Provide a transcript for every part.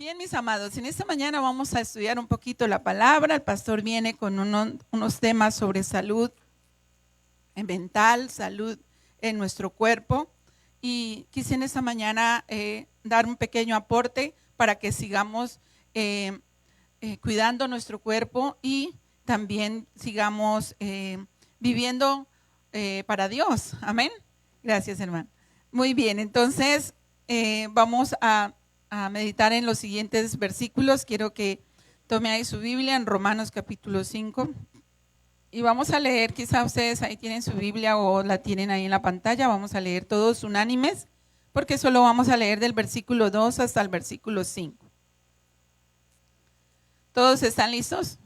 Bien, mis amados, en esta mañana vamos a estudiar un poquito la palabra. El pastor viene con unos temas sobre salud mental, salud en nuestro cuerpo. Y quise en esta mañana dar un pequeño aporte para que sigamos cuidando nuestro cuerpo y también sigamos viviendo para Dios. Amén. Gracias, hermano. Muy bien, entonces vamos a meditar en los siguientes versículos. Quiero que tome ahí su Biblia en Romanos capítulo 5 y vamos a leer, quizá ustedes ahí tienen su Biblia o la tienen ahí en la pantalla. Vamos a leer todos unánimes porque solo vamos a leer del versículo 2 hasta el versículo 5. ¿Todos están listos?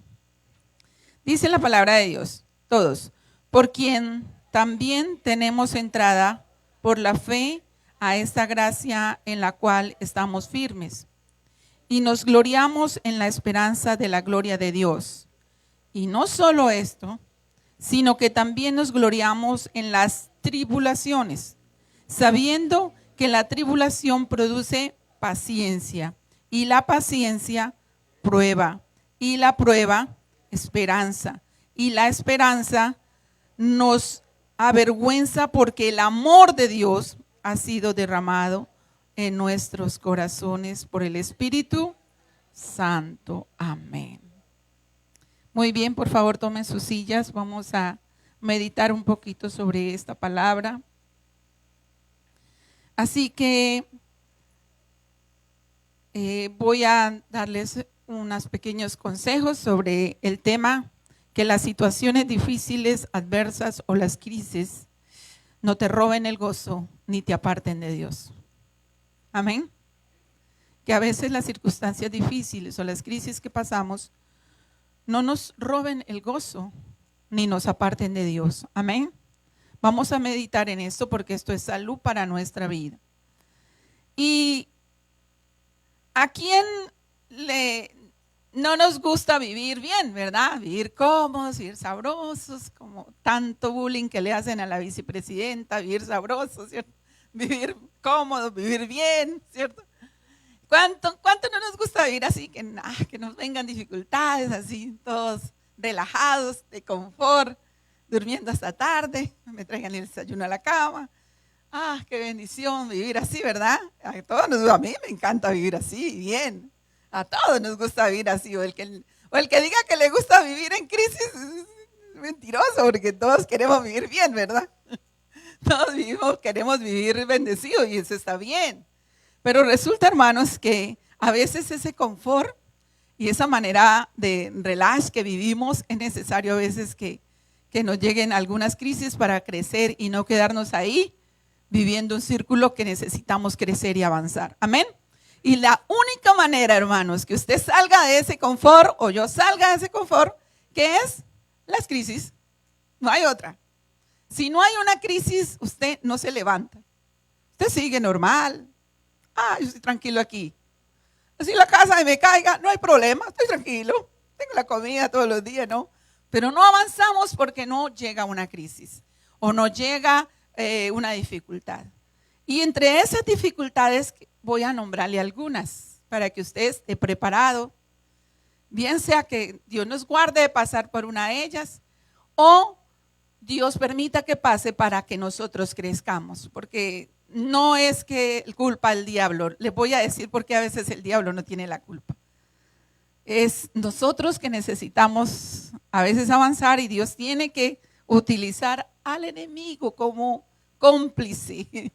Dice la palabra de Dios, todos: por quien también tenemos entrada por la fe a esta gracia en la cual estamos firmes y nos gloriamos en la esperanza de la gloria de Dios. Y no solo esto, sino que también nos gloriamos en las tribulaciones, sabiendo que la tribulación produce paciencia, y la paciencia prueba, y la prueba esperanza, y la esperanza nos avergüenza porque el amor de Dios ha sido derramado en nuestros corazones por el Espíritu Santo. Amén. Muy bien, por favor tomen sus sillas, vamos a meditar un poquito sobre esta palabra. Así que voy a darles unos pequeños consejos sobre el tema: que las situaciones difíciles, adversas o las crisis no te roben el gozo ni te aparten de Dios. Amén. Que a veces las circunstancias difíciles o las crisis que pasamos no nos roben el gozo ni nos aparten de Dios. Amén. Vamos a meditar en esto porque esto es salud para nuestra vida. ¿Y a quién no nos gusta vivir bien, verdad? Vivir cómodos, vivir sabrosos, como tanto bullying que le hacen a la vicepresidenta, vivir sabrosos, ¿cierto? Vivir cómodos, vivir bien, ¿cierto? ¿Cuánto no nos gusta vivir así? Que nos vengan dificultades, así, todos relajados, de confort, durmiendo hasta tarde, me traigan el desayuno a la cama. Qué bendición vivir así, ¿verdad? A mí me encanta vivir así, bien. A todos nos gusta vivir así. O el que diga que le gusta vivir en crisis es mentiroso, porque todos queremos vivir bien, ¿verdad? Todos queremos vivir bendecidos y eso está bien. Pero resulta, hermanos, que a veces ese confort y esa manera de relax que vivimos es necesario a veces que nos lleguen algunas crisis para crecer y no quedarnos ahí viviendo un círculo que necesitamos crecer y avanzar. Amén. Y la única manera, hermanos, que usted salga de ese confort o yo salga de ese confort, ¿qué es? Las crisis. No hay otra. Si no hay una crisis, usted no se levanta. Usted sigue normal. Yo estoy tranquilo aquí. Si la casa me caiga, no hay problema, estoy tranquilo. Tengo la comida todos los días, ¿no? Pero no avanzamos porque no llega una crisis o no llega una dificultad. Y entre esas dificultades voy a nombrarle algunas para que usted esté preparado, bien sea que Dios nos guarde de pasar por una de ellas o Dios permita que pase para que nosotros crezcamos, porque no es que culpa al diablo. Les voy a decir por qué a veces el diablo no tiene la culpa. Es nosotros que necesitamos a veces avanzar y Dios tiene que utilizar al enemigo como cómplice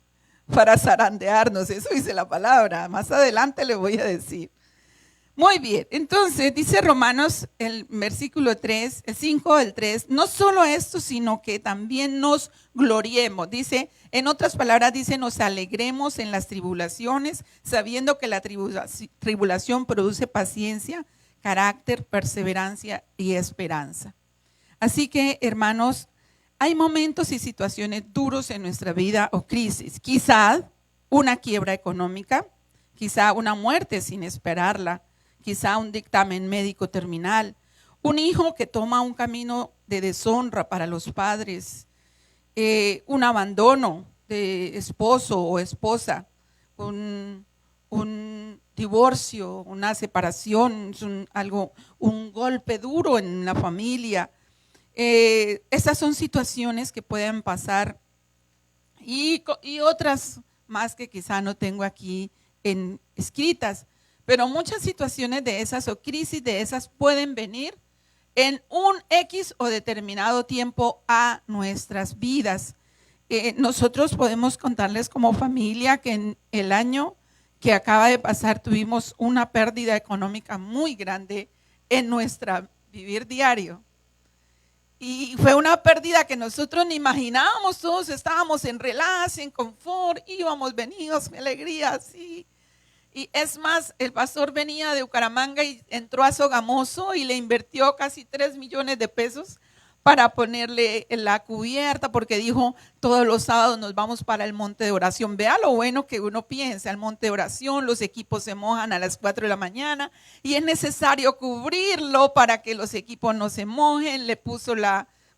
para zarandearnos. Eso dice la palabra. Más adelante le voy a decir. Muy bien, entonces dice Romanos, el versículo 3, el 5, el 3, no solo esto, sino que también nos gloriemos. Dice, en otras palabras, dice, nos alegremos en las tribulaciones, sabiendo que la tribulación produce paciencia, carácter, perseverancia y esperanza. Así que, hermanos, hay momentos y situaciones duros en nuestra vida o crisis. Quizá una quiebra económica, quizá una muerte sin esperarla, quizá un dictamen médico terminal, un hijo que toma un camino de deshonra para los padres, un abandono de esposo o esposa, un divorcio, una separación, es un golpe duro en la familia. Esas son situaciones que pueden pasar y otras más que quizá no tengo aquí escritas, pero muchas situaciones de esas o crisis de esas pueden venir en un X o determinado tiempo a nuestras vidas. Nosotros podemos contarles como familia que en el año que acaba de pasar tuvimos una pérdida económica muy grande en nuestra vivir diario. Y fue una pérdida que nosotros ni imaginábamos, todos estábamos en relax, en confort, íbamos, veníamos, alegría, así. Y es más, el pastor venía de Bucaramanga y entró a Sogamoso y le invirtió casi 3 millones de pesos para ponerle la cubierta, porque dijo, todos los sábados nos vamos para el monte de oración. Vea lo bueno que uno piensa, el monte de oración, los equipos se mojan a las 4 de la mañana y es necesario cubrirlo para que los equipos no se mojen. Le puso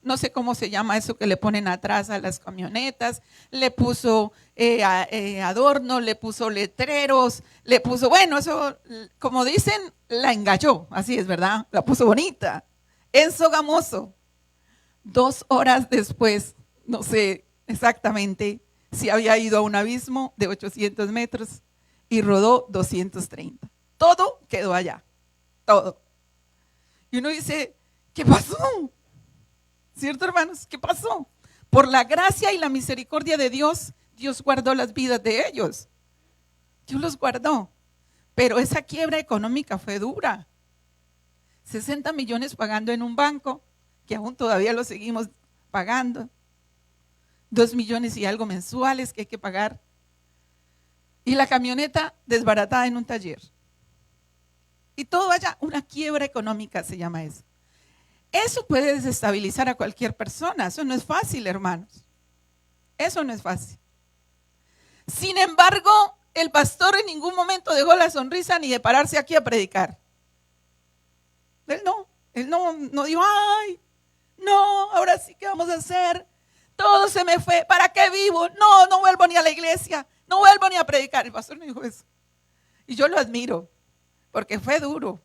no sé cómo se llama eso que le ponen atrás a las camionetas, le puso adornos, le puso letreros, le puso, bueno, eso, como dicen, la engalló, así es, ¿verdad? La puso bonita, en Sogamoso. 2 horas después, no sé exactamente si había ido a un abismo de 800 metros y rodó 230. Todo quedó allá, todo. Y uno dice, ¿qué pasó? ¿Cierto, hermanos? ¿Qué pasó? Por la gracia y la misericordia de Dios, Dios guardó las vidas de ellos. Dios los guardó. Pero esa quiebra económica fue dura. 60 millones pagando en un banco, que aún todavía lo seguimos pagando. 2 millones y algo mensuales que hay que pagar. Y la camioneta desbaratada en un taller. Y todo allá, una quiebra económica se llama eso. Eso puede desestabilizar a cualquier persona. Eso no es fácil, hermanos. Eso no es fácil. Sin embargo, el pastor en ningún momento dejó la sonrisa ni de pararse aquí a predicar. Él no dijo, ay, no, ahora sí, ¿qué vamos a hacer? Todo se me fue, ¿para qué vivo? No vuelvo ni a la iglesia, no vuelvo ni a predicar. El pastor no dijo eso. Y yo lo admiro, porque fue duro.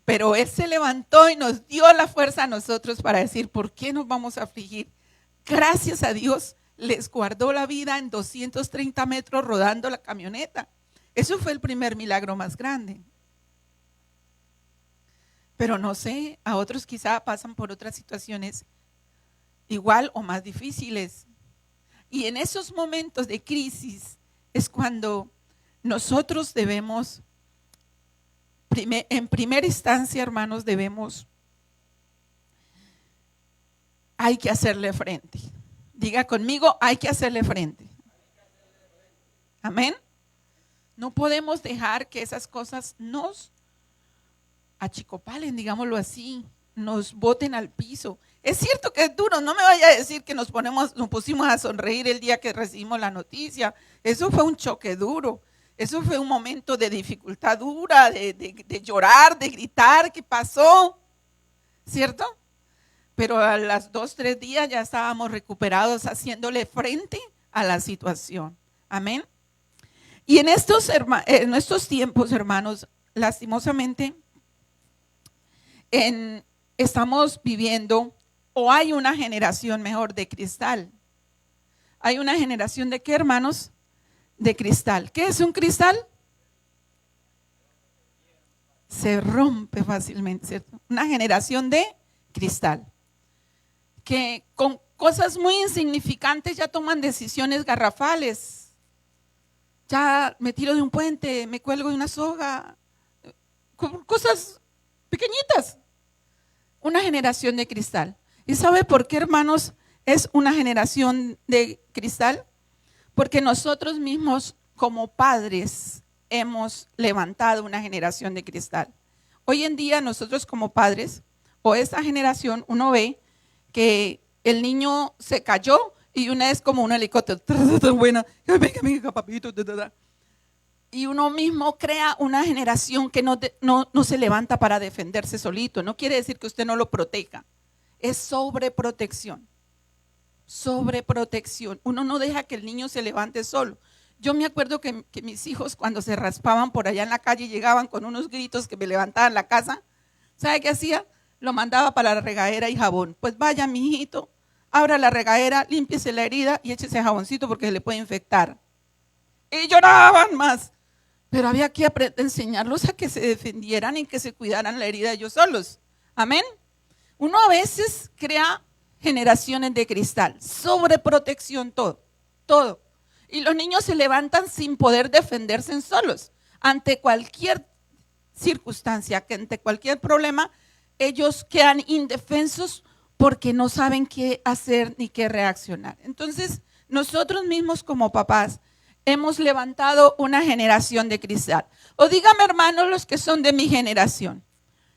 Pero él se levantó y nos dio la fuerza a nosotros para decir, ¿por qué nos vamos a afligir? Gracias a Dios les guardó la vida en 230 metros rodando la camioneta. Eso fue el primer milagro más grande. Pero no sé, a otros quizá pasan por otras situaciones igual o más difíciles. Y en esos momentos de crisis es cuando nosotros debemos, en primera instancia, hermanos, hay que hacerle frente. Diga conmigo, hay que hacerle frente. Amén. No podemos dejar que esas cosas nos achicopalen, digámoslo así, nos boten al piso. Es cierto que es duro, no me vaya a decir que nos pusimos a sonreír el día que recibimos la noticia. Eso fue un choque duro, eso fue un momento de dificultad dura, de llorar, de gritar, ¿qué pasó? ¿Cierto? Pero a las 2, 3 días ya estábamos recuperados haciéndole frente a la situación. Amén. Y en estos tiempos, hermanos, lastimosamente, estamos viviendo, o hay una generación mejor de cristal. Hay una generación de ¿qué, hermanos? De cristal. ¿Qué es un cristal? Se rompe fácilmente, ¿cierto? Una generación de cristal. Que con cosas muy insignificantes ya toman decisiones garrafales. Ya me tiro de un puente, me cuelgo de una soga. Cosas pequeñitas. Una generación de cristal. ¿Y sabe por qué, hermanos, es una generación de cristal? Porque nosotros mismos como padres hemos levantado una generación de cristal. Hoy en día nosotros como padres, o esta generación, uno ve que el niño se cayó y una es como un helicóptero. Venga, papito. Y uno mismo crea una generación que no se levanta para defenderse solito. No quiere decir que usted no lo proteja. Es sobreprotección. Sobreprotección. Uno no deja que el niño se levante solo. Yo me acuerdo que mis hijos cuando se raspaban por allá en la calle llegaban con unos gritos que me levantaban la casa. ¿Sabe qué hacía? Lo mandaba para la regadera y jabón. Pues vaya, mi hijito, abra la regadera, límpiese la herida y échese jaboncito porque se le puede infectar. Y lloraban más. Pero había que enseñarlos a que se defendieran y que se cuidaran la herida ellos solos. Amén. Uno a veces crea generaciones de cristal, sobreprotección, todo. Y los niños se levantan sin poder defenderse solos. Ante cualquier circunstancia, que ante cualquier problema, ellos quedan indefensos porque no saben qué hacer ni qué reaccionar. Entonces, nosotros mismos como papás hemos levantado una generación de cristal. O dígame, hermanos, los que son de mi generación,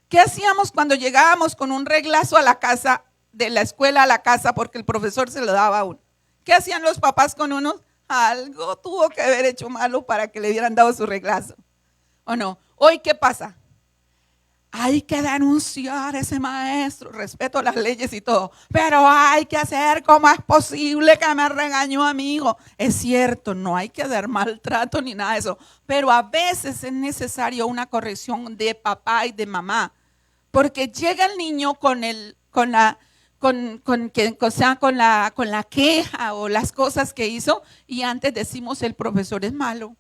¿qué hacíamos cuando llegábamos con un reglazo a la casa, de la escuela a la casa, porque el profesor se lo daba a uno? ¿Qué hacían los papás con uno? Algo tuvo que haber hecho malo para que le hubieran dado su reglazo, ¿o no? Hoy, ¿qué pasa? Hay que denunciar a ese maestro, respeto las leyes y todo, pero hay que hacer como es posible que me regañó a mi hijo. Es cierto, no hay que dar maltrato ni nada de eso, pero a veces es necesario una corrección de papá y de mamá, porque llega el niño con la queja o las cosas que hizo y antes decimos el profesor es malo.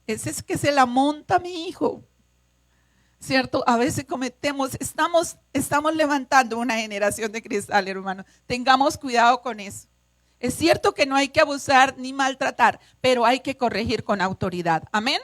Ese es que se la monta mi hijo. ¿Cierto? A veces estamos levantando una generación de cristal, hermanos. Tengamos cuidado con eso. Es cierto que no hay que abusar ni maltratar, pero hay que corregir con autoridad. Amén.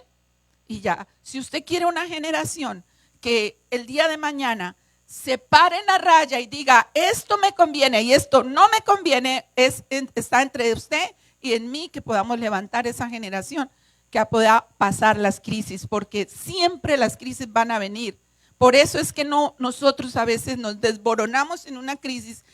Y ya, si usted quiere una generación que el día de mañana se pare en la raya y diga, esto me conviene y esto no me conviene, está entre usted y en mí que podamos levantar esa generación que pueda pasar las crisis, porque siempre las crisis van a venir. Por eso es que nosotros a veces nos desboronamos en una crisis,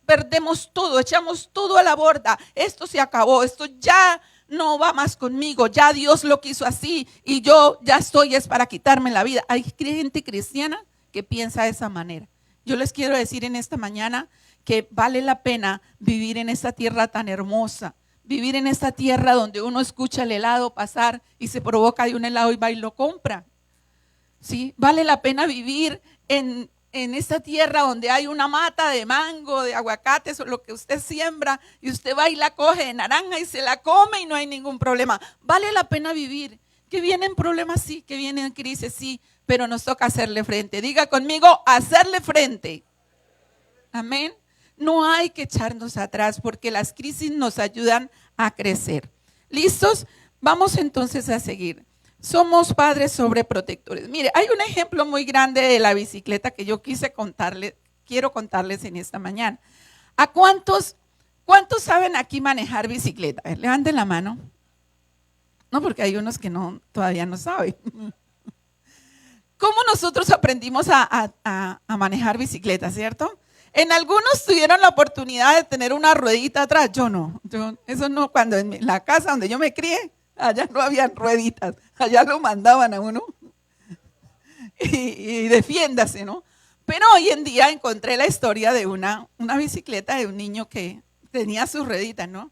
perdemos todo, echamos todo a la borda. Esto se acabó, esto ya no va más conmigo, ya Dios lo quiso así y yo ya es para quitarme la vida. Hay gente cristiana que piensa de esa manera. Yo les quiero decir en esta mañana que vale la pena vivir en esta tierra tan hermosa. Vivir en esta tierra donde uno escucha el helado pasar y se provoca de un helado y va y lo compra. ¿Sí? Vale la pena vivir en esta tierra donde hay una mata de mango, de aguacates o lo que usted siembra y usted va y la coge de naranja y se la come y no hay ningún problema. Vale la pena vivir. Que vienen problemas, sí, que vienen crisis, sí, pero nos toca hacerle frente. Diga conmigo, hacerle frente. Amén. No hay que echarnos atrás porque las crisis nos ayudan a crecer. ¿Listos? Vamos entonces a seguir. Somos padres sobreprotectores. Mire, hay un ejemplo muy grande de la bicicleta que yo quiero contarles en esta mañana. ¿A cuántos saben aquí manejar bicicleta? A ver, levanten la mano. No, porque hay unos que todavía no saben. ¿Cómo nosotros aprendimos a manejar bicicleta, cierto? En algunos tuvieron la oportunidad de tener una ruedita atrás, yo no, eso no, cuando en la casa donde yo me crié, allá no habían rueditas, allá lo mandaban a uno y defiéndase, ¿no? Pero hoy en día encontré la historia de una bicicleta de un niño que tenía sus rueditas, ¿no?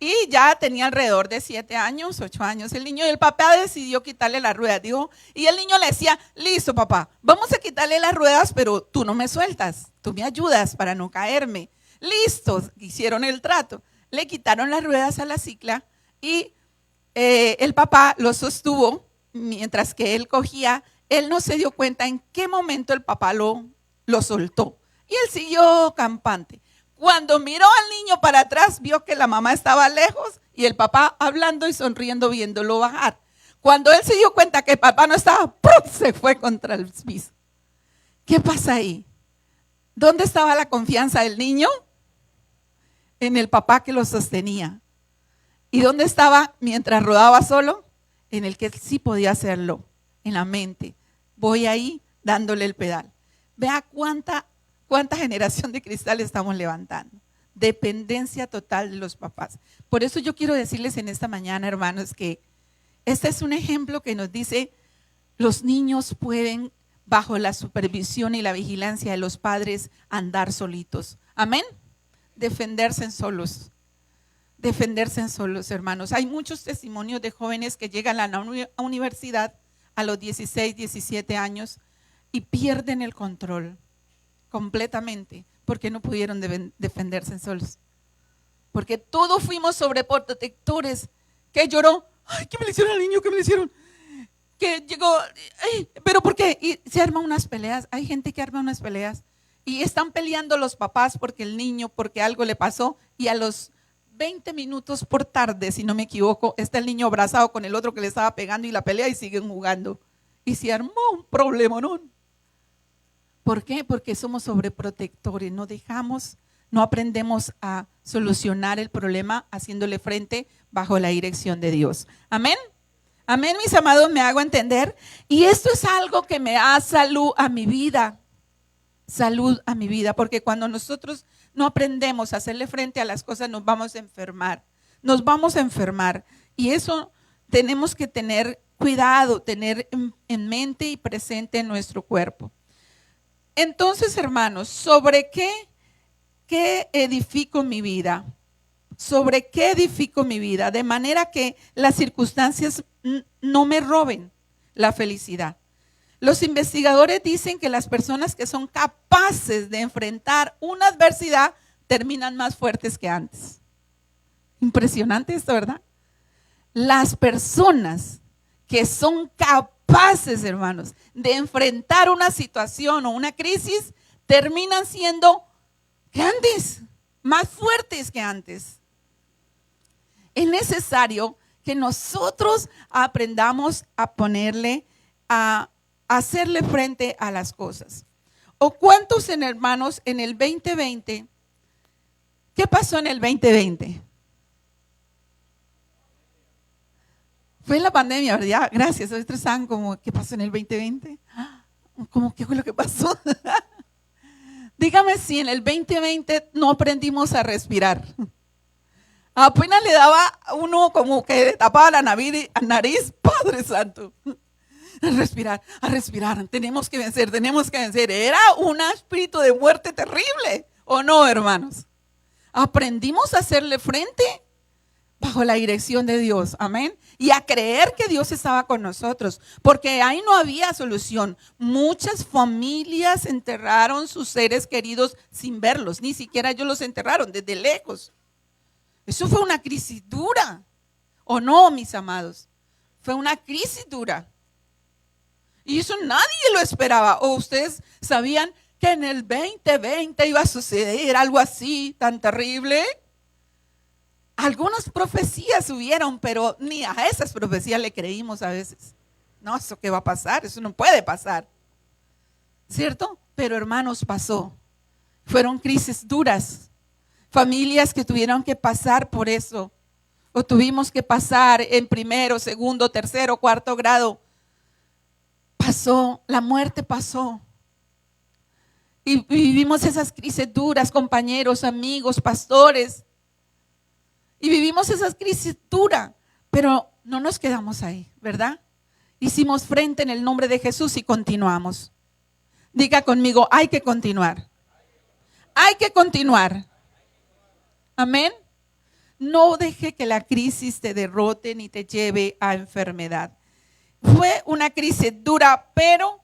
Y ya tenía alrededor de 7 años, 8 años el niño, y el papá decidió quitarle las ruedas, dijo, y el niño le decía, listo papá, vamos a quitarle las ruedas, pero tú no me sueltas, tú me ayudas para no caerme. Listo, hicieron el trato, le quitaron las ruedas a la cicla y el papá lo sostuvo mientras que él cogía, él no se dio cuenta en qué momento el papá lo soltó y él siguió campante. Cuando miró al niño para atrás, vio que la mamá estaba lejos y el papá hablando y sonriendo viéndolo bajar. Cuando él se dio cuenta que el papá no estaba, ¡pum!, se fue contra el piso. ¿Qué pasa ahí? ¿Dónde estaba la confianza del niño? En el papá que lo sostenía. ¿Y dónde estaba mientras rodaba solo? En el que sí podía hacerlo, en la mente. Voy ahí dándole el pedal. Vea cuánta generación de cristal estamos levantando. Dependencia total de los papás. Por eso yo quiero decirles en esta mañana, hermanos, que este es un ejemplo que nos dice, los niños pueden, bajo la supervisión y la vigilancia de los padres, andar solitos. Amén. Defenderse solos. defenderse solos, hermanos. Hay muchos testimonios de jóvenes que llegan a la universidad a los 16, 17 años y pierden el control completamente porque no pudieron defenderse solos. Porque todos fuimos sobreprotectores. Que lloró, ay, ¿qué me le hicieron al niño? ¿Qué me le hicieron? Que llegó, ay, ¿pero por qué? Y se arman unas peleas. Hay gente que arma unas peleas y están peleando los papás porque el niño, porque algo le pasó, y a los 20 minutos por tarde, si no me equivoco, está el niño abrazado con el otro que le estaba pegando y la pelea y siguen jugando. Y se armó un problema, ¿no? ¿Por qué? Porque somos sobreprotectores, no aprendemos a solucionar el problema haciéndole frente bajo la dirección de Dios. Amén. Amén, mis amados, me hago entender. Y esto es algo que me da salud a mi vida. Salud a mi vida, porque cuando nosotros no aprendemos a hacerle frente a las cosas, nos vamos a enfermar. Nos vamos a enfermar. Y eso tenemos que tener cuidado, tener en mente y presente en nuestro cuerpo. Entonces, hermanos, ¿sobre qué edifico mi vida? ¿Sobre qué edifico mi vida? De manera que las circunstancias no me roben la felicidad. Los investigadores dicen que las personas que son capaces de enfrentar una adversidad terminan más fuertes que antes. Impresionante esto, ¿verdad? Las personas que son capaces, hermanos, de enfrentar una situación o una crisis, terminan siendo grandes, más fuertes que antes. Es necesario que nosotros aprendamos a ponerle, a hacerle frente a las cosas. ¿O cuántos hermanos en el 2020? ¿Qué pasó en el 2020? Fue la pandemia, ¿verdad? Gracias. Ustedes estaban como, ¿qué pasó en el 2020? ¿Cómo qué fue lo que pasó? Dígame si en el 2020 no aprendimos a respirar. Apenas le daba uno como que le tapaba la nariz, Padre Santo. A respirar, tenemos que vencer. Era un espíritu de muerte terrible, ¿o no, hermanos? Aprendimos a hacerle frente bajo la dirección de Dios, amén. Y a creer que Dios estaba con nosotros, porque ahí no había solución. Muchas familias enterraron sus seres queridos sin verlos, ni siquiera ellos los enterraron desde lejos. Eso fue una crisis dura, ¿o no, mis amados? Fue una crisis dura. Y eso nadie lo esperaba. ¿O ustedes sabían que en el 2020 iba a suceder algo así tan terrible? Algunas profecías hubieron, pero ni a esas profecías le creímos a veces. No, ¿eso qué va a pasar? Eso no puede pasar, ¿cierto? Pero hermanos, pasó. Fueron crisis duras. Familias que tuvieron que pasar por eso. O tuvimos que pasar en primero, segundo, tercero, cuarto grado. Pasó, la muerte pasó. Y vivimos esas crisis duras, compañeros, amigos, pastores. Y vivimos esas crisis duras, pero no nos quedamos ahí, ¿verdad? Hicimos frente en el nombre de Jesús y continuamos. Diga conmigo, hay que continuar. Hay que continuar. Amén. No deje que la crisis te derrote ni te lleve a enfermedad. Fue una crisis dura, pero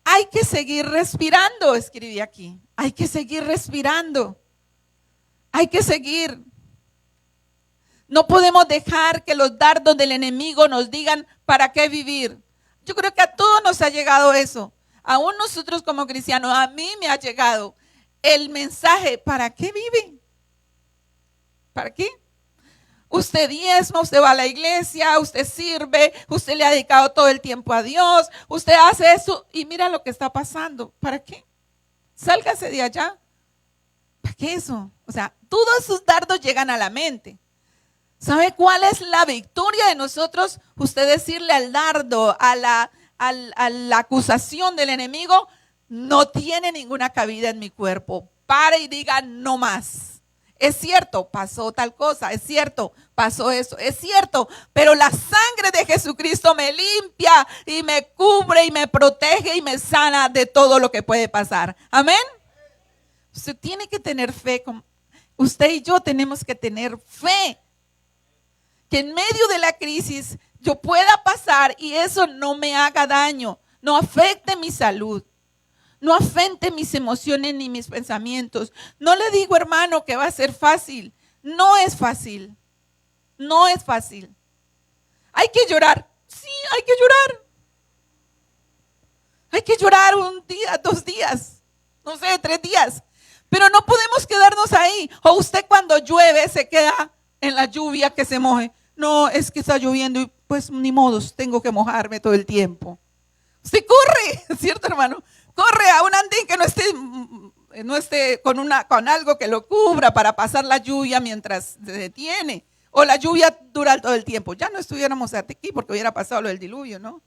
hay que seguir respirando, escribí aquí. Hay que seguir respirando. Hay que seguir. No podemos dejar que los dardos del enemigo nos digan para qué vivir. Yo creo que a todos nos ha llegado eso. Aún nosotros como cristianos, a mí me ha llegado el mensaje, ¿para qué vive? ¿Para qué? Usted diezma, usted va a la iglesia, usted sirve, usted le ha dedicado todo el tiempo a Dios, usted hace eso y mira lo que está pasando. ¿Para qué? Sálgase de allá. ¿Para qué eso? O sea, todos sus dardos llegan a la mente. ¿Sabe cuál es la victoria de nosotros? Usted decirle al dardo, a la acusación del enemigo, no tiene ninguna cabida en mi cuerpo. Pare y diga no más. Es cierto, pasó tal cosa, es cierto, pasó eso, es cierto, pero la sangre de Jesucristo me limpia y me cubre y me protege y me sana de todo lo que puede pasar. Amén. Usted tiene que tener fe Usted y yo tenemos que tener fe. Que en medio de la crisis yo pueda pasar y eso no me haga daño, no afecte mi salud, no afecte mis emociones ni mis pensamientos. No le digo, hermano, que va a ser fácil. No es fácil. No es fácil. Hay que llorar. Sí, hay que llorar. Hay que llorar un día, 2 días, no sé, 3 días. Pero no podemos quedarnos ahí. O usted cuando llueve se queda en la lluvia que se moje. No, es que está lloviendo y pues ni modos, tengo que mojarme todo el tiempo. Usted corre, ¿cierto, hermano? Corre a un andén que no esté con algo que lo cubra para pasar la lluvia mientras se detiene. O la lluvia dura todo el tiempo. Ya no estuviéramos aquí porque hubiera pasado lo del diluvio, ¿no?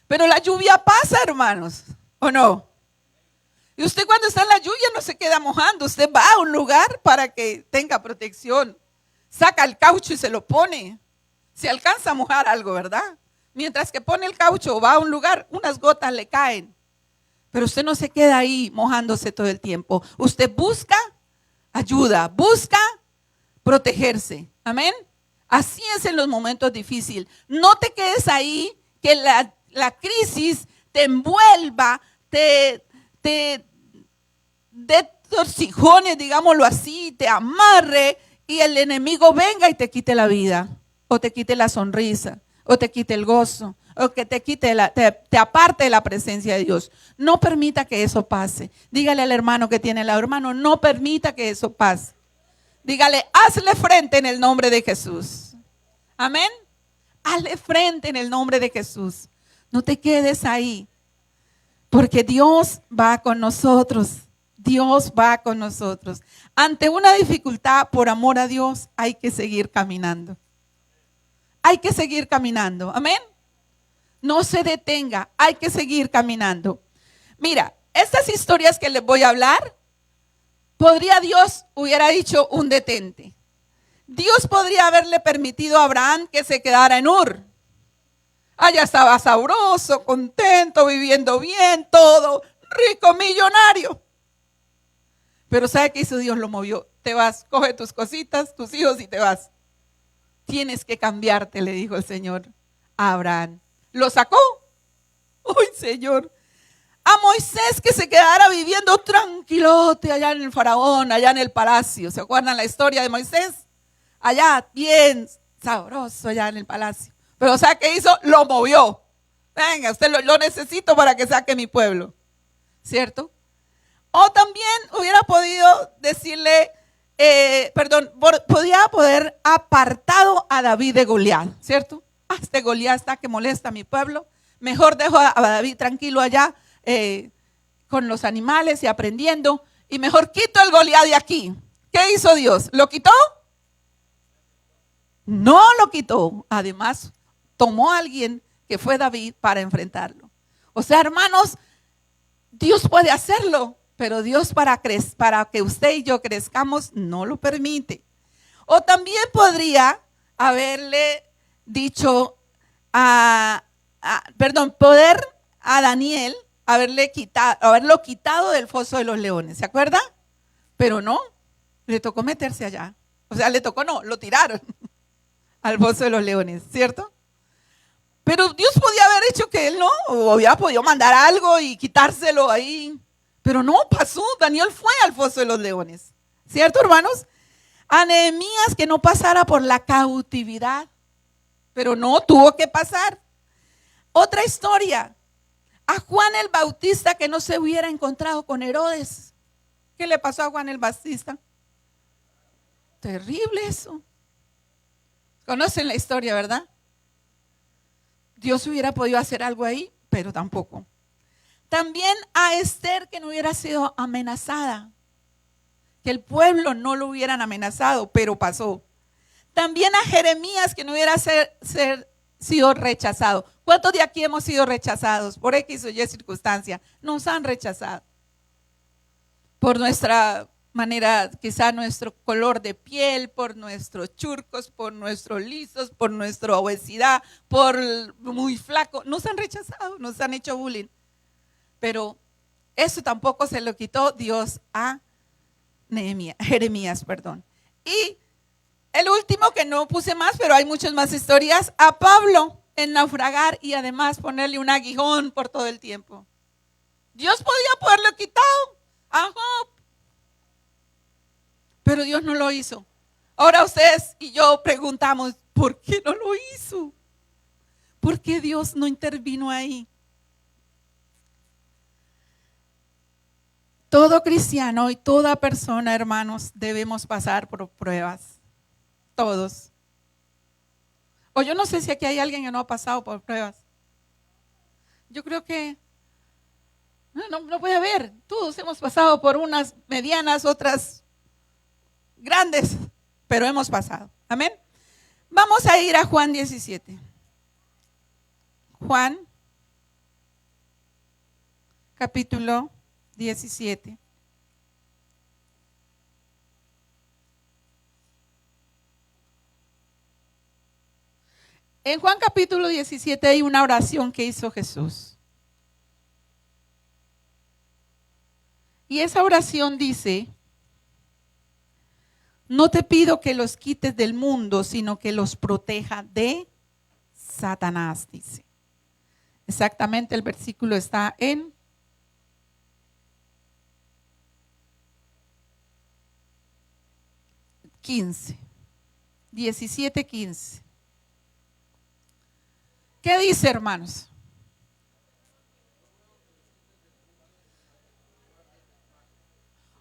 Pero la lluvia pasa, hermanos, ¿o no? Y usted cuando está en la lluvia no se queda mojando. Usted va a un lugar para que tenga protección. Saca el caucho y se lo pone. Se alcanza a mojar algo, ¿verdad? Mientras que pone el caucho, va a un lugar, unas gotas le caen. Pero usted no se queda ahí mojándose todo el tiempo. Usted busca ayuda, busca protegerse. Amén. Así es en los momentos difíciles. No te quedes ahí, que la crisis te envuelva, te dé torcijones, digámoslo así, te amarre y el enemigo venga y te quite la vida, o te quite la sonrisa, o te quite el gozo, o que te quite te aparte de la presencia de Dios. No permita que eso pase. Dígale al hermano que tiene al lado, hermano, no permita que eso pase. Dígale, hazle frente en el nombre de Jesús. Amén. Hazle frente en el nombre de Jesús. No te quedes ahí, porque Dios va con nosotros. Dios va con nosotros. Ante una dificultad, por amor a Dios, hay que seguir caminando. Hay que seguir caminando. Amén. No se detenga, hay que seguir caminando. Mira, estas historias que les voy a hablar, podría Dios hubiera dicho un detente. Dios podría haberle permitido a Abraham que se quedara en Ur. Allá estaba sabroso, contento, viviendo bien, todo, rico, millonario. Pero ¿sabe qué hizo Dios? Lo movió. Te vas, coge tus cositas, tus hijos y te vas. Tienes que cambiarte, le dijo el Señor a Abraham. Lo sacó. ¡Uy, Señor! A Moisés que se quedara viviendo tranquilote allá en el faraón, allá en el palacio. ¿Se acuerdan la historia de Moisés? Allá, bien sabroso, allá en el palacio. Pero ¿sabe qué hizo? Lo movió. Venga, usted lo necesito para que saque mi pueblo. ¿Cierto? O también hubiera podido decirle, podía poder apartado a David de Goliat, ¿cierto? Este Goliat está que molesta a mi pueblo. Mejor dejo a David tranquilo allá con los animales y aprendiendo. Y mejor quito el Goliat de aquí. ¿Qué hizo Dios? ¿Lo quitó? No lo quitó. Además, tomó a alguien que fue David para enfrentarlo. O sea, hermanos, Dios puede hacerlo, pero Dios para que usted y yo crezcamos no lo permite. O también podría haberle dicho poder a Daniel haberlo quitado del foso de los leones, ¿se acuerda? Pero no, le tocó meterse allá. O sea, lo tiraron al foso de los leones, ¿cierto? Pero Dios podía haber hecho que él no, o había podido mandar algo y quitárselo ahí. Pero no pasó, Daniel fue al foso de los leones, ¿cierto, hermanos? A Nehemías que no pasara por la cautividad, pero no tuvo que pasar. Otra historia, a Juan el Bautista que no se hubiera encontrado con Herodes. ¿Qué le pasó a Juan el Bautista? Terrible eso. Conocen la historia, ¿verdad? Dios hubiera podido hacer algo ahí, pero tampoco. También a Esther que no hubiera sido amenazada, que el pueblo no lo hubieran amenazado, pero pasó. También a Jeremías que no hubiera sido rechazado. ¿Cuántos de aquí hemos sido rechazados por X o Y circunstancia? Nos han rechazado por nuestra manera, quizá nuestro color de piel, por nuestros churcos, por nuestros lisos, por nuestra obesidad, por muy flaco. Nos han rechazado, nos han hecho bullying. Pero eso tampoco se lo quitó Dios a Jeremías. Y el último que no puse más, pero hay muchas más historias, a Pablo en naufragar y además ponerle un aguijón por todo el tiempo. Dios podía haberlo quitado a Job, pero Dios no lo hizo. Ahora ustedes y yo preguntamos, ¿por qué no lo hizo? ¿Por qué Dios no intervino ahí? Todo cristiano y toda persona, hermanos, debemos pasar por pruebas. Todos. O yo no sé si aquí hay alguien que no ha pasado por pruebas. Yo creo que no puede haber. Todos hemos pasado por unas medianas, otras grandes, pero hemos pasado. Amén. Vamos a ir a Juan 17. Juan, capítulo 17. En Juan capítulo 17 hay una oración que hizo Jesús. Y esa oración dice: no te pido que los quites del mundo, sino que los proteja de Satanás, dice. Exactamente, el versículo está en 15, 17:15. ¿Qué dice, hermanos?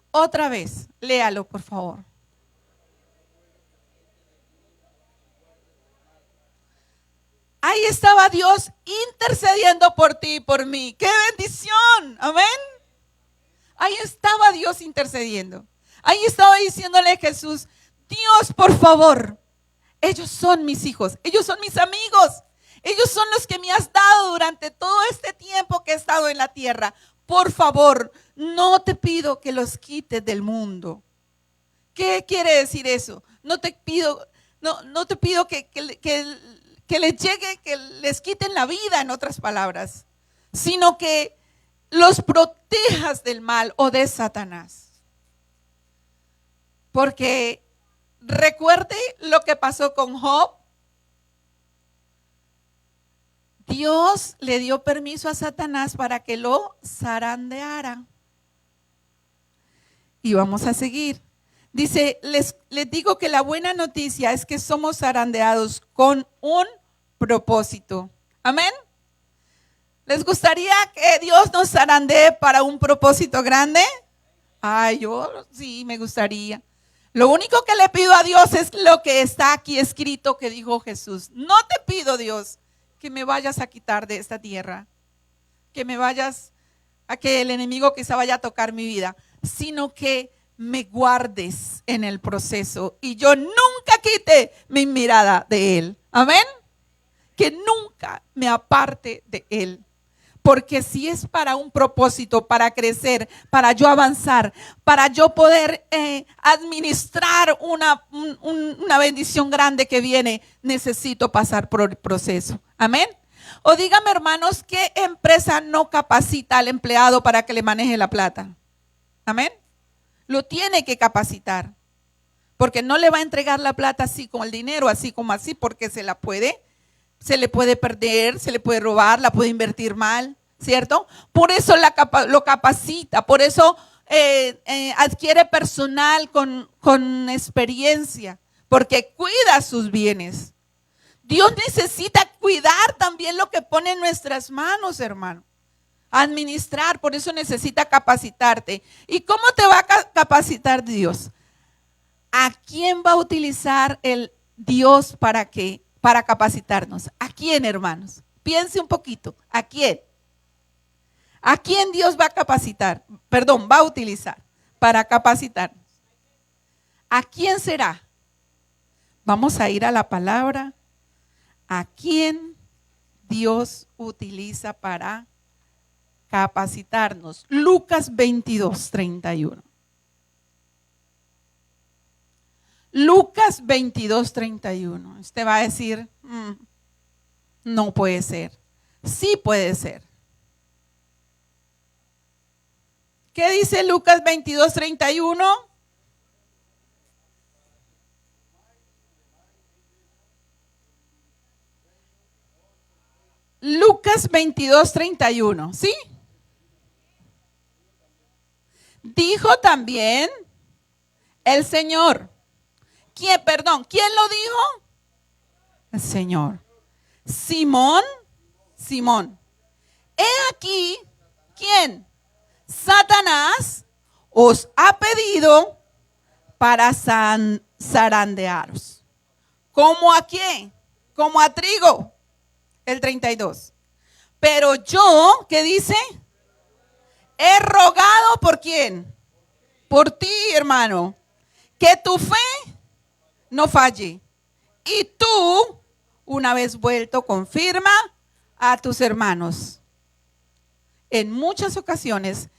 Otra vez, léalo, por favor. Ahí estaba Dios intercediendo por ti y por mí. ¡Qué bendición! Amén. Ahí estaba Dios intercediendo. Ahí estaba diciéndole a Jesús: Dios, por favor, ellos son mis hijos, ellos son mis amigos, ellos son los que me has dado durante todo este tiempo que he estado en la tierra. Por favor, no te pido que los quites del mundo. ¿Qué quiere decir eso? No te pido que les llegue, que les quiten la vida, en otras palabras, sino que los protejas del mal o de Satanás. Porque recuerde lo que pasó con Job. Dios le dio permiso a Satanás para que lo zarandeara. Y vamos a seguir. Dice, les digo que la buena noticia es que somos zarandeados con un propósito. Amén. ¿Les gustaría que Dios nos zarandee para un propósito grande? Ay, yo sí me gustaría. Lo único que le pido a Dios es lo que está aquí escrito que dijo Jesús. No te pido, Dios, que me vayas a quitar de esta tierra, que me vayas a que el enemigo quizá vaya a tocar mi vida, sino que me guardes en el proceso y yo nunca quite mi mirada de Él. Amén. Que nunca me aparte de Él. Porque si es para un propósito, para crecer, para yo avanzar, para yo poder administrar una bendición grande que viene, necesito pasar por el proceso. Amén. O dígame, hermanos, ¿qué empresa no capacita al empleado para que le maneje la plata? Amén. Lo tiene que capacitar. Porque no le va a entregar la plata así como el dinero, así como así, porque se le puede perder, se le puede robar, la puede invertir mal, ¿cierto? Por eso lo capacita, por eso adquiere personal con experiencia, porque cuida sus bienes. Dios necesita cuidar también lo que pone en nuestras manos, hermano. Administrar, por eso necesita capacitarte. ¿Y cómo te va a capacitar Dios? ¿A quién va a utilizar el Dios para capacitarnos? ¿A quién, hermanos? Piense un poquito. ¿A quién? ¿A quién Dios va a capacitar? Va a utilizar para capacitarnos. ¿A quién será? Vamos a ir a la palabra. ¿A quién Dios utiliza para capacitarnos? Lucas 22:31. Lucas 22:31. Usted va a decir, no puede ser. Sí puede ser. ¿Qué dice Lucas 22:31? Lucas 22:31, ¿sí? Dijo también el Señor. ¿Quién lo dijo? El Señor. Simón, he aquí, ¿quién? Satanás os ha pedido para zarandearos. ¿Cómo a quién? Como a trigo. El 32. Pero yo, ¿qué dice? He rogado ¿por quién? Por ti, hermano, que tu fe no falle. Y tú, una vez vuelto, confirma a tus hermanos. En muchas ocasiones,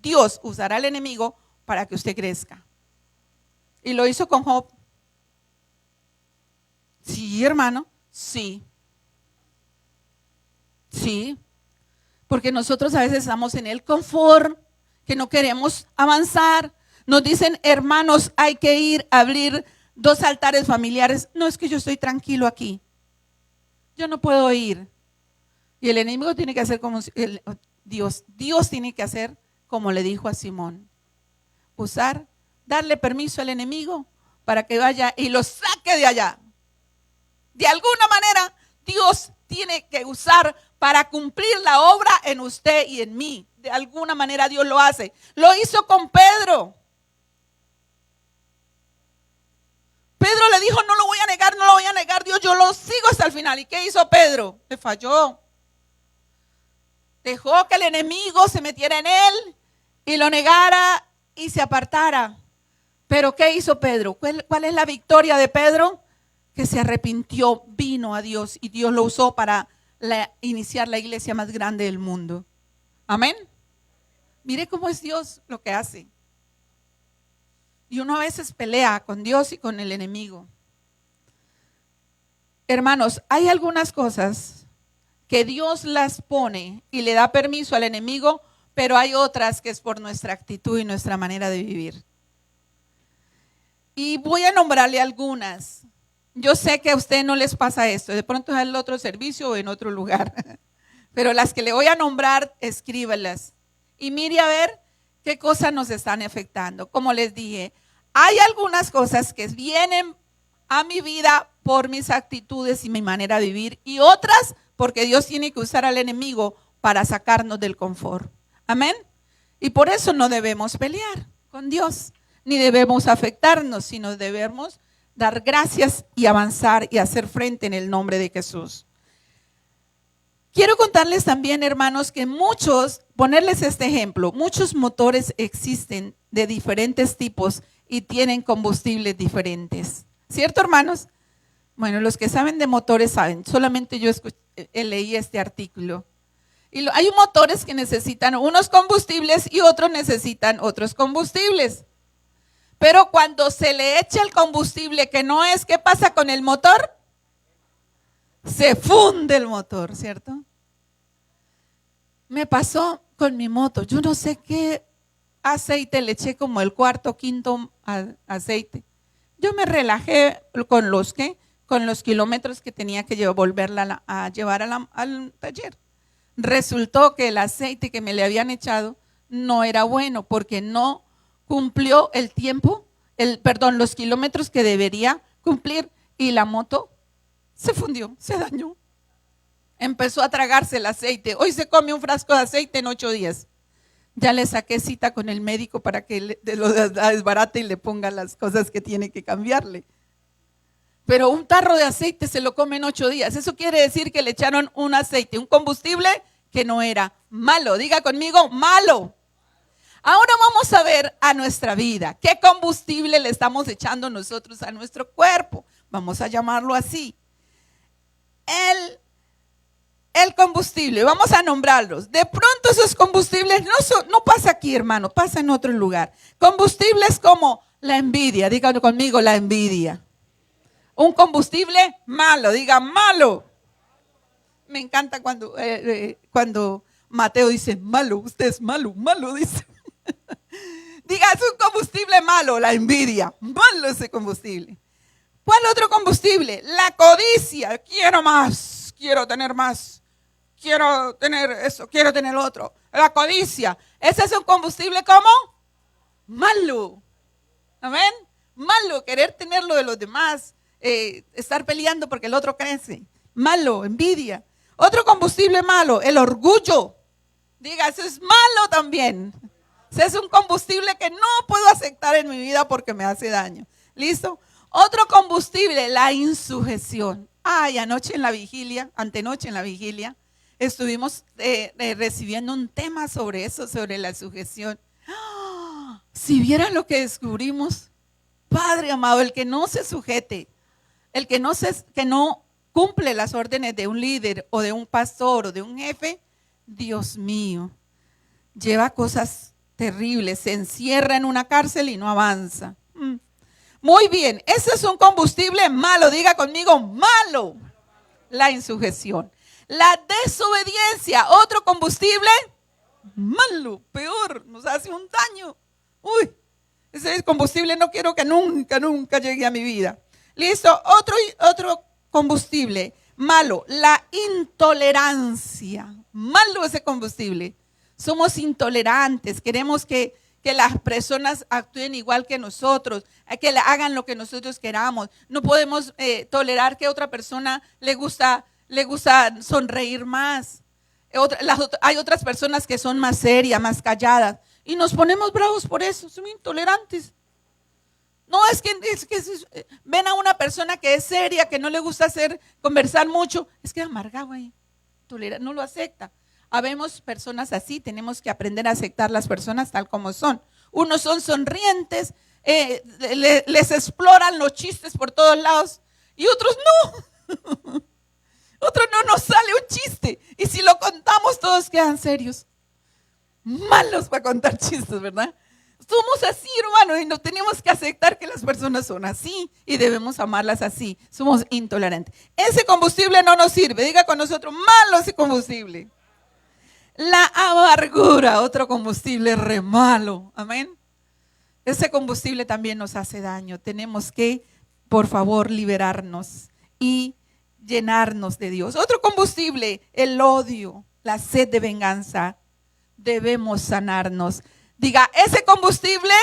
Dios usará al enemigo para que usted crezca. Y lo hizo con Job. Sí, hermano, sí. Sí. Porque nosotros a veces estamos en el confort, que no queremos avanzar. Nos dicen, hermanos, hay que ir a abrir 2 altares familiares. No, es que yo estoy tranquilo aquí. Yo no puedo ir. Y el enemigo tiene que hacer como Dios tiene que hacer como le dijo a Simón. Darle permiso al enemigo para que vaya y lo saque de allá. De alguna manera, Dios tiene que usar para cumplir la obra en usted y en mí. De alguna manera Dios lo hace. Lo hizo con Pedro. Pedro le dijo, no lo voy a negar, Dios, yo lo sigo hasta el final. ¿Y qué hizo Pedro? Le falló. Dejó que el enemigo se metiera en él y lo negara y se apartara. Pero ¿qué hizo Pedro? ¿Cuál es la victoria de Pedro? Que se arrepintió, vino a Dios y Dios lo usó para iniciar la iglesia más grande del mundo. Amén. Mire cómo es Dios lo que hace. Y uno a veces pelea con Dios y con el enemigo. Hermanos, hay algunas cosas que Dios las pone y le da permiso al enemigo, pero hay otras que es por nuestra actitud y nuestra manera de vivir. Y voy a nombrarle algunas. Yo sé que a usted no les pasa esto, de pronto es en el otro servicio o en otro lugar, pero las que le voy a nombrar, escríbalas y mire a ver qué cosas nos están afectando. Como les dije, hay algunas cosas que vienen a mi vida por mis actitudes y mi manera de vivir, y otras porque Dios tiene que usar al enemigo para sacarnos del confort. Amén. Y por eso no debemos pelear con Dios, ni debemos afectarnos, sino debemos dar gracias y avanzar y hacer frente en el nombre de Jesús. Quiero contarles también, hermanos, que ponerles este ejemplo, muchos motores existen de diferentes tipos y tienen combustibles diferentes. ¿Cierto, hermanos? Bueno, los que saben de motores saben, solamente yo leí este artículo. Y hay motores que necesitan unos combustibles y otros necesitan otros combustibles. Pero cuando se le echa el combustible que no es, ¿qué pasa con el motor? Se funde el motor, ¿cierto? Me pasó con mi moto. Yo no sé qué aceite le eché, como el 4 o 5 aceite. Yo me relajé con los kilómetros que tenía que volverla a llevar al taller. Resultó que el aceite que me le habían echado no era bueno porque no cumplió el tiempo, los kilómetros que debería cumplir, y la moto se fundió, se dañó. Empezó a tragarse el aceite. Hoy se come un frasco de aceite en 8 días. Ya le saqué cita con el médico para que lo desbarate y le ponga las cosas que tiene que cambiarle. Pero un tarro de aceite se lo come en 8 días. Eso quiere decir que le echaron un aceite, un combustible que no era malo. Diga conmigo, malo. Ahora vamos a ver a nuestra vida. ¿Qué combustible le estamos echando nosotros a nuestro cuerpo? Vamos a llamarlo así. El combustible, vamos a nombrarlos. De pronto esos combustibles no pasa aquí, hermano, pasa en otro lugar. Combustibles como la envidia, díganlo conmigo, la envidia. Un combustible malo, diga malo. Me encanta cuando Mateo dice malo, usted es malo, dice. Diga, es un combustible malo, la envidia, malo ese combustible. ¿Cuál otro combustible? La codicia, quiero más, quiero tener más, quiero tener eso, quiero tener lo otro. La codicia, ese es un combustible como malo. Amén. Malo, querer tener lo de los demás, estar peleando porque el otro crece. Malo, envidia. Otro combustible malo, el orgullo. Diga, eso es malo también. Ese es un combustible que no puedo aceptar en mi vida porque me hace daño. ¿Listo? Otro combustible, la insujeción. Ay, antenoche en la vigilia, estuvimos recibiendo un tema sobre eso, sobre la sujeción. ¡Ah! Si vieran lo que descubrimos, Padre amado, el que no se sujete, el que no cumple las órdenes de un líder o de un pastor o de un jefe, Dios mío, lleva cosas terribles, se encierra en una cárcel y no avanza. Muy bien, ese es un combustible malo, diga conmigo, malo. La insujeción. La desobediencia, otro combustible malo, peor, nos hace un daño. Uy, ese combustible no quiero que nunca llegue a mi vida. Listo, otro combustible malo, la intolerancia. Malo ese combustible. Somos intolerantes, queremos que las personas actúen igual que nosotros, que le hagan lo que nosotros queramos. No podemos tolerar que a otra persona le gusta sonreír más. Hay otras personas que son más serias, más calladas, y nos ponemos bravos por eso, somos intolerantes. No, es que ven a una persona que es seria, que no le gusta conversar mucho, es que es amargado ahí, no lo acepta. Habemos personas así, tenemos que aprender a aceptar las personas tal como son. Unos son sonrientes, les exploran los chistes por todos lados, y otros no. Otros no nos sale un chiste, y si lo contamos todos quedan serios. Malos para contar chistes, ¿verdad? Somos así, hermano, y no tenemos que aceptar que las personas son así y debemos amarlas así. Somos intolerantes. Ese combustible no nos sirve. Diga con nosotros, malo ese combustible. La amargura, otro combustible re malo. Amén. Ese combustible también nos hace daño. Tenemos que, por favor, liberarnos y llenarnos de Dios. Otro combustible, el odio, la sed de venganza. Debemos sanarnos. Diga, ese combustible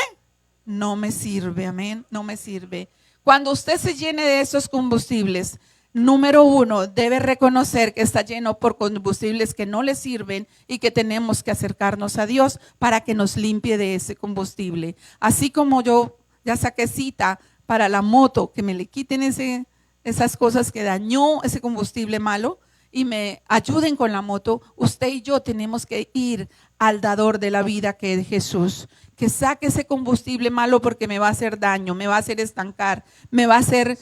no me sirve, amén, no me sirve. Cuando usted se llene de esos combustibles, número uno, debe reconocer que está lleno por combustibles que no le sirven y que tenemos que acercarnos a Dios para que nos limpie de ese combustible. Así como yo ya saqué cita para la moto, que me le quiten esas cosas que dañó ese combustible malo y me ayuden con la moto, usted y yo tenemos que ir al dador de la vida, que es Jesús, que saque ese combustible malo porque me va a hacer daño, me va a hacer estancar, me va a hacer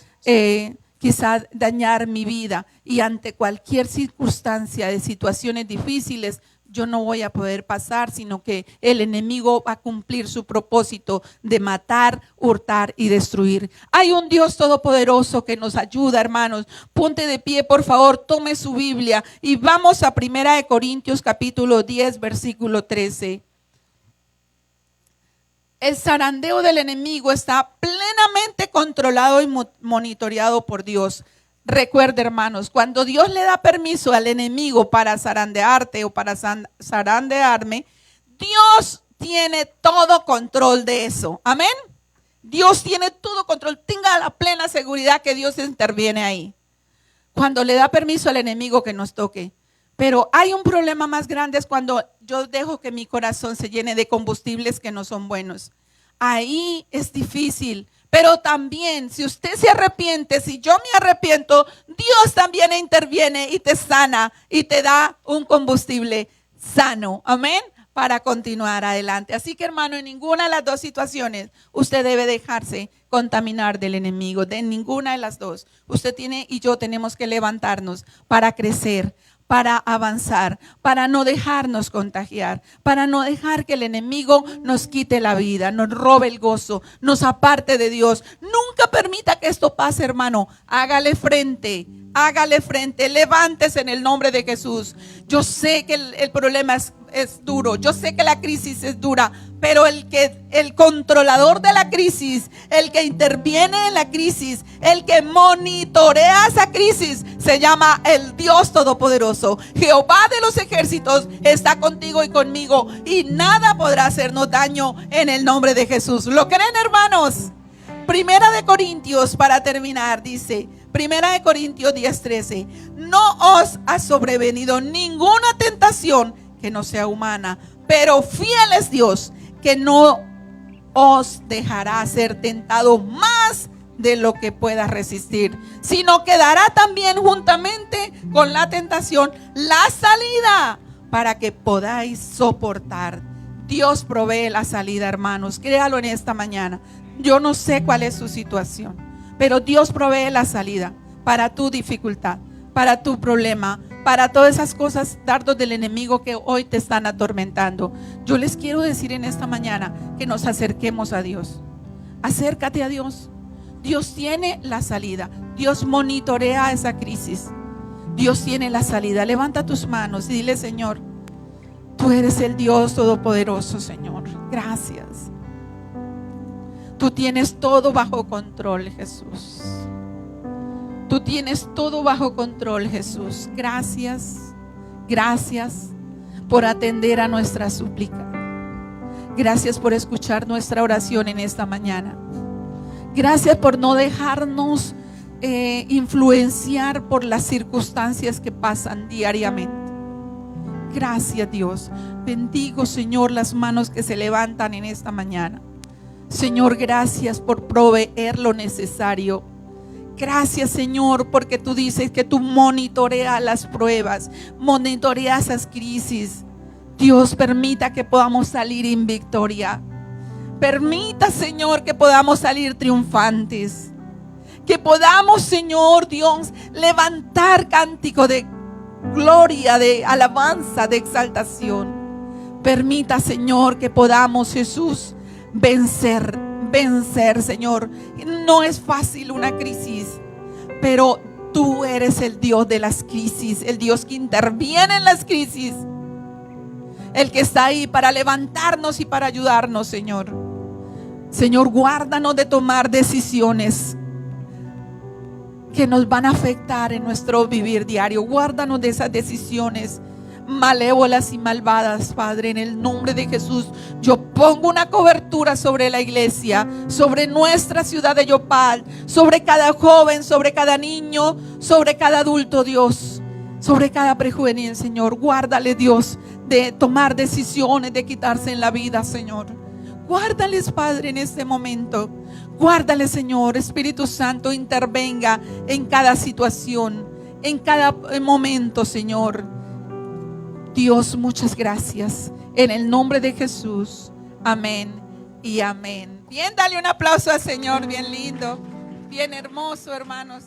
quizás dañar mi vida, y ante cualquier circunstancia de situaciones difíciles yo no voy a poder pasar, sino que el enemigo va a cumplir su propósito de matar, hurtar y destruir. Hay un Dios todopoderoso que nos ayuda, hermanos. Ponte de pie, por favor, tome su Biblia y vamos a 1 Corintios capítulo 10, versículo 13. El zarandeo del enemigo está plenamente controlado y monitoreado por Dios. Recuerde, hermanos, cuando Dios le da permiso al enemigo para zarandearte o para zarandearme, Dios tiene todo control de eso. Amén. Dios tiene todo control. Tenga la plena seguridad que Dios interviene ahí. Cuando le da permiso al enemigo que nos toque. Pero hay un problema más grande, es cuando yo dejo que mi corazón se llene de combustibles que no son buenos. Ahí es difícil. Pero también, si usted se arrepiente, si yo me arrepiento, Dios también interviene y te sana y te da un combustible sano. Amén. Para continuar adelante. Así que, hermano, en ninguna de las dos situaciones usted debe dejarse contaminar del enemigo. De ninguna de las dos. Usted tiene y yo tenemos que levantarnos para crecer, para avanzar, para no dejarnos contagiar, para no dejar que el enemigo nos quite la vida, nos robe el gozo, nos aparte de Dios. Nunca permita que esto pase, hermano. Hágale frente, Hágale frente, levántese en el nombre de Jesús. Yo sé que el problema es duro, yo sé que la crisis es dura, pero el controlador de la crisis, el que interviene en la crisis, el que monitorea esa crisis, se llama el Dios Todopoderoso. Jehová de los ejércitos está contigo y conmigo, y nada podrá hacernos daño en el nombre de Jesús. ¿Lo creen, hermanos? Primera de Corintios, para terminar, dice, Primera de Corintios 10:13: no os ha sobrevenido ninguna tentación que no sea humana, pero fiel es Dios, que no os dejará ser tentado más de lo que pueda resistir, sino que dará también juntamente con la tentación la salida para que podáis soportar. Dios provee la salida, hermanos. Créalo en esta mañana. Yo no sé cuál es su situación, pero Dios provee la salida para tu dificultad, para tu problema, para todas esas cosas, dardos del enemigo que hoy te están atormentando. Yo les quiero decir en esta mañana que nos acerquemos a Dios. Acércate a Dios. Dios tiene la salida. Dios monitorea esa crisis. Dios tiene la salida. Levanta tus manos y dile: Señor, tú eres el Dios Todopoderoso, Señor. Gracias. Tú tienes todo bajo control, Jesús. Tú tienes todo bajo control, Jesús. Gracias. Gracias por atender a nuestra súplica. Gracias por escuchar nuestra oración en esta mañana. Gracias por no dejarnos influenciar por las circunstancias que pasan diariamente. Gracias, Dios. Bendigo, Señor, las manos que se levantan en esta mañana. Señor, gracias por proveer lo necesario. Gracias, Señor, porque tú dices que tú monitoreas las pruebas, monitoreas esas crisis. Dios, permita que podamos salir en victoria. Permita, Señor, que podamos salir triunfantes. Que podamos, Señor Dios, levantar cántico de gloria, de alabanza, de exaltación. Permita, Señor, que podamos, Jesús, vencer, Señor. No es fácil una crisis, pero tú eres el Dios de las crisis, el Dios que interviene en las crisis, el que está ahí para levantarnos y para ayudarnos, Señor. Señor, guárdanos de tomar decisiones que nos van a afectar en nuestro vivir diario. Guárdanos de esas decisiones malévolas y malvadas, Padre, en el nombre de Jesús. Yo pongo una cobertura sobre la iglesia, sobre nuestra ciudad de Yopal, sobre cada joven, sobre cada niño, sobre cada adulto, Dios, sobre cada prejuvenil, Señor. Guárdale, Dios, de tomar decisiones, de quitarse en la vida, Señor. Guárdales, Padre, en este momento. Guárdales, Señor. Espíritu Santo, intervenga en cada situación, en cada momento, Señor. Dios, muchas gracias. En el nombre de Jesús. Amén y amén. Bien, dale un aplauso al Señor, bien lindo, bien hermoso, hermanos.